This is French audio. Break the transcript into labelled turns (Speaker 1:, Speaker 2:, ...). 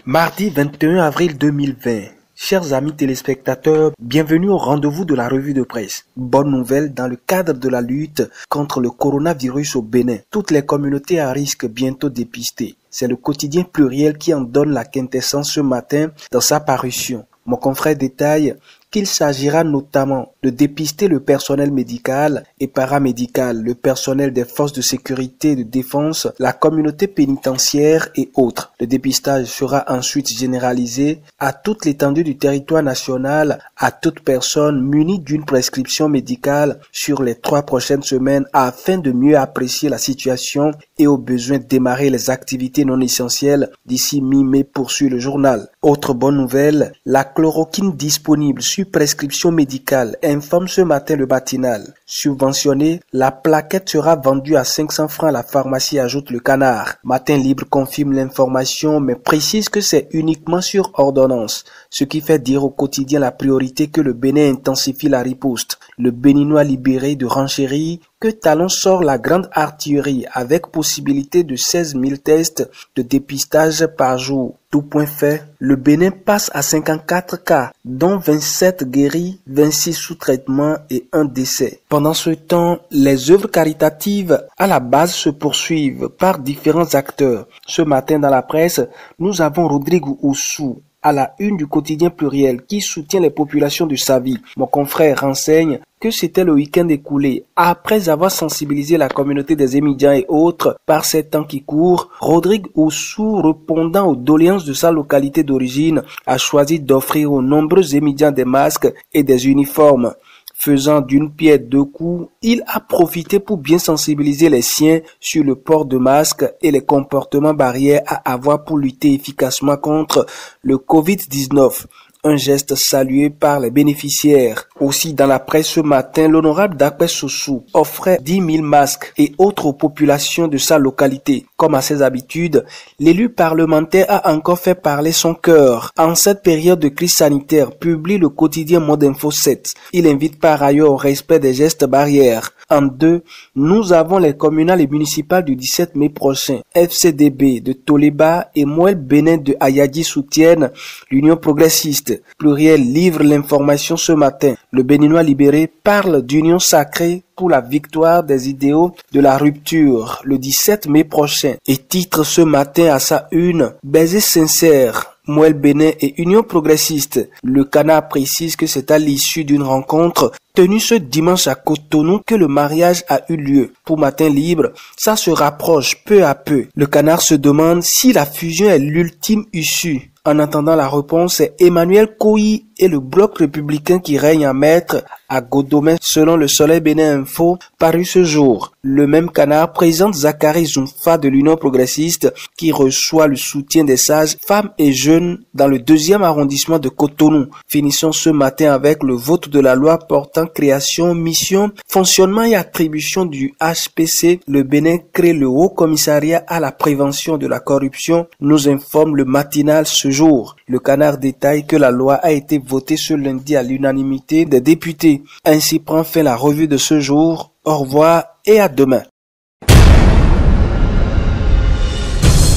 Speaker 1: Mardi 21 avril 2020. Chers amis téléspectateurs, bienvenue au rendez-vous de la revue de presse. Bonne nouvelle dans le cadre de la lutte contre le coronavirus au Bénin. Toutes les communautés à risque bientôt dépistées. C'est le quotidien Pluriel qui en donne la quintessence ce matin dans sa parution. Mon confrère détaille qu'il s'agira notamment de dépister le personnel médical et paramédical, le personnel des forces de sécurité et de défense, la communauté pénitentiaire et autres. Le dépistage sera ensuite généralisé à toute l'étendue du territoire national, à toute personne munie d'une prescription médicale sur les 3 prochaines semaines afin de mieux apprécier la situation et au besoin démarrer les activités non essentielles d'ici mi-mai, poursuit le journal. Autre bonne nouvelle, la chloroquine disponible sur prescription médicale informe ce matin le matinal. Subventionnée, la plaquette sera vendue à 500 francs à la pharmacie, ajoute le Canard. Matin Libre confirme l'information mais précise que c'est uniquement sur ordonnance, ce qui fait dire au quotidien La Priorité que le Bénin intensifie la riposte. Le Béninois libéré de renchérit que Talon sort la grande artillerie avec possibilité de 16 000 tests de dépistage par jour. Tout point fait, le Bénin passe à 54 cas, dont 27 guéris, 26 sous traitement et 1 décès. Pendant ce temps, les œuvres caritatives à la base se poursuivent par différents acteurs. Ce matin dans la presse, nous avons Rodrigue Oussou, à la une du quotidien Pluriel, qui soutient les populations de Savi. Mon confrère renseigne que c'était le week-end écoulé. Après avoir sensibilisé la communauté des émidiens et autres par ces temps qui courent, Rodrigue Oussou, répondant aux doléances de sa localité d'origine, a choisi d'offrir aux nombreux émidiens des masques et des uniformes. Faisant d'une pierre deux coups, il a profité pour bien sensibiliser les siens sur le port de masque et les comportements barrières à avoir pour lutter efficacement contre le Covid-19. Un geste salué par les bénéficiaires. Aussi dans la presse ce matin, l'honorable Dakpé Soussou offrait 10 000 masques et autres aux populations de sa localité. Comme à ses habitudes, l'élu parlementaire a encore fait parler son cœur. En cette période de crise sanitaire, publie le quotidien Mode Info 7. Il invite par ailleurs au respect des gestes barrières. En deux, nous avons les communales et municipales du 17 mai prochain. FCDB de Toleba et Moël Bénin de Ayadi soutiennent l'Union progressiste. Pluriel livre l'information ce matin. Le Béninois libéré parle d'union sacrée pour la victoire des idéaux de la rupture le 17 mai prochain et titre ce matin à sa une « Baiser sincère ». Moël Bénin et Union progressiste. Le Canard précise que c'est à l'issue d'une rencontre tenue ce dimanche à Cotonou que le mariage a eu lieu. Pour Matin Libre, ça se rapproche peu à peu. Le Canard se demande si la fusion est l'ultime issue. En attendant la réponse, c'est Emmanuel Koyi et le bloc républicain qui règne en maître à Godomé selon le Soleil Bénin Info paru ce jour. Le même Canard présente Zachary Zoumfa de l'Union progressiste qui reçoit le soutien des sages, femmes et jeunes dans le 2e arrondissement de Cotonou. Finissons ce matin avec le vote de la loi portant création, mission, fonctionnement et attribution du HPC. Le Bénin crée le Haut Commissariat à la prévention de la corruption, nous informe le matinal ce jour. Le Canard détaille que la loi a été votée ce lundi à l'unanimité des députés. Ainsi prend fin la revue de ce jour. Au revoir et à demain.